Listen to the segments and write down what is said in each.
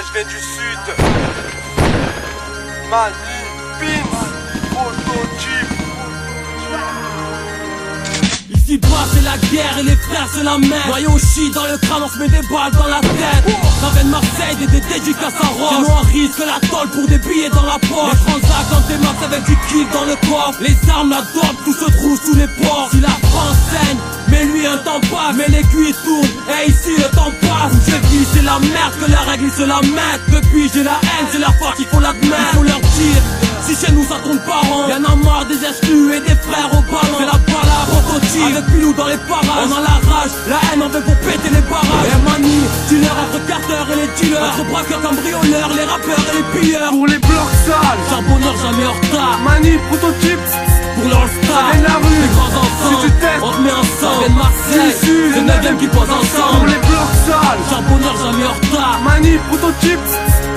je viens du sud. Mani, Pins, prototype. Ici-bas c'est la guerre et les frères c'est la mer. Noyau shit dans le crâne, on se met des balles dans la tête. Ça vient de Marseille, des dédicaces à Rome. Sinon on risque la tôle pour des billets dans la poche. Les transacts dans tes max avec du kill dans le coffre. Les armes, la dope, tout se trouve sous les ports. Si la France saigne, mais lui un temps passe, mais l'aiguille tourne, et ici le temps passe. Où je vis c'est la merde, que la règle se la mettre. Depuis j'ai la haine, c'est la foi qu'il faut l'admettre. Faut leur dire, si chez nous ça tourne pas rond. Y'en a marre des exclus et des frères au ballon. C'est la balade, prototype, avec Pilou dans les parages. On a la rage, la haine on veut pour péter les barrages. Et manie, dealer entre carters et les dealers. Entre braqueurs, cambrioleurs, les rappeurs et les pilleurs. Pour les blocs sales, Charbonneur jamais en retard. Mani, prototype. Pour l'All-Star, et la rue, les grands ensemble, si tu testes, on te met ensemble. Et de Marseille, c'est 9ème qui pose pour ensemble. les blocs sales, Charbonneur jamais en retard. Mani, prototype.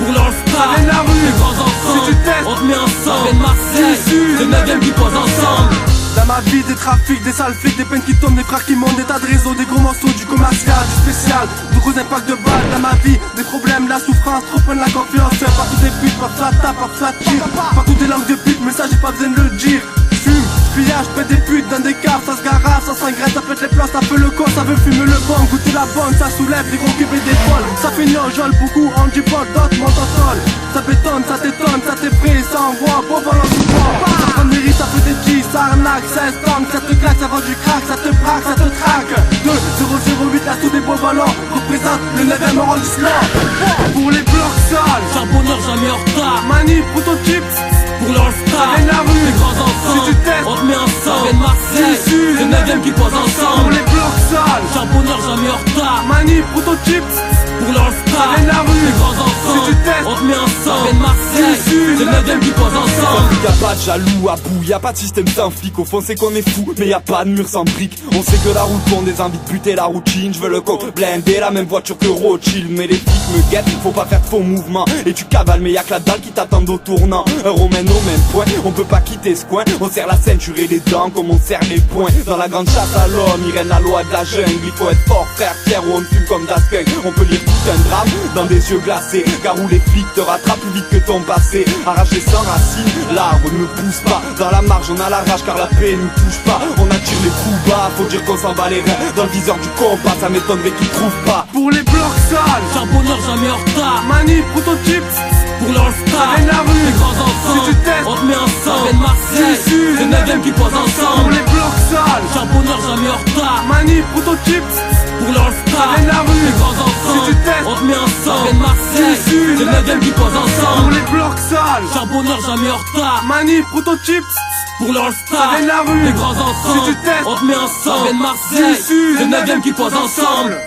Pour l'All-Star, et la rue, les grands ensemble, si tu testes, on te met ensemble. Et de Marseille, c'est 9ème qui pose ensemble. Dans ma vie, des trafics, des sales flics, des peines qui tombent, des frères qui montent, des tas de réseaux, des gros morceaux, du commercial, du spécial, de gros impacts de balles dans ma vie, des problèmes, la souffrance, trop prendre la confiance, partout des putes, partout ça tape, partout ça tire, partout des langues de pute, mais ça j'ai pas besoin de le dire. Fume, pillage, pète des putes dans des caves, ça se garage, ça s'engraisse, ça pète les plans, ça fait le corps, ça veut fumer le bon, goûter la bonne, ça soulève des gros cubes et des folles, ça fait gnojol, beaucoup en du bol, d'autres montent en sol, ça bétonne, ça t'étonne, ça t'effraie, ça envoie, bon volant du bois, ça prend des risques, ça fait des G's, ça arnaque, ça estompe, ça te claque, ça vend du crack, ça te braque, ça te traque. 2-0-0-8, là tous des beaux ballons, représente le 9ème arrondissement. Pour les blocs sales, Charbonneur jamais en retard. Mani, prototype. Pour l'All-Star, et la rue, les grands ensemble, si tu testes, on te met ensemble. Et de Marseille, c'est 9ème qui pose Pour ensemble. les blocs sales, Charbonneur jamais en retard. Mani, prototype. Pour l'All-Star, et la rue, les grands ensemble, si tu testes, on te met ensemble. Et de Marseille, c'est 9ème qui pose ensemble. Y'a pas de jaloux à bout, y'a pas de système sans flic. Au fond c'est qu'on est fou, mais y'a pas de mur sans briques. On sait que la route tourne, des envies de buter la routine. Je veux le compte blindé, la même voiture que Rothschild. Mais les flics me guettent, faut pas faire de faux mouvements. Et tu cavales, mais y'a que la dalle qui t'attend au tournant. Un romain au même point, on peut pas quitter ce coin. On serre la ceinture et les dents comme on serre les poings. Dans la grande chasse à l'homme, il règne la loi de la jungle. Il faut être fort, frère, fier ou on fume comme Daskeng. On peut lire tout un drame dans des yeux glacés, car où les flics te rattrapent plus vite que ton passé. Arraché sans racines, l'arbre ne pousse pas. Dans la marge on a la rage car la paix nous touche pas. On attire les coups bas, faut dire qu'on s'en bat les reins. Dans le viseur du compas, ça m'étonnerait qu'ils trouvent pas. Pour les blocs sales, Charbonneur jamais en retard. Mani, prototype. Pour l'All-Star, et la rue, les grands ensemble, si tu testes, on te met ensemble. Et de Marseille, c'est 9ème qui pose Pour ensemble. les blocs sales, Charbonneur jamais en retard. Mani, prototype. Pour l'All-Star, et la rue, les grands si ensemble, tu testes, on te met ensemble. Et de Marseille, c'est 9ème qui pose pour ensemble. les blocs sales, Charbonneur jamais en retard. Mani, prototype. Pour l'All-Star, et la rue, les grands ensemble, si tu testes, on te met ensemble. Et de Marseille, c'est 9ème qui pose ensemble.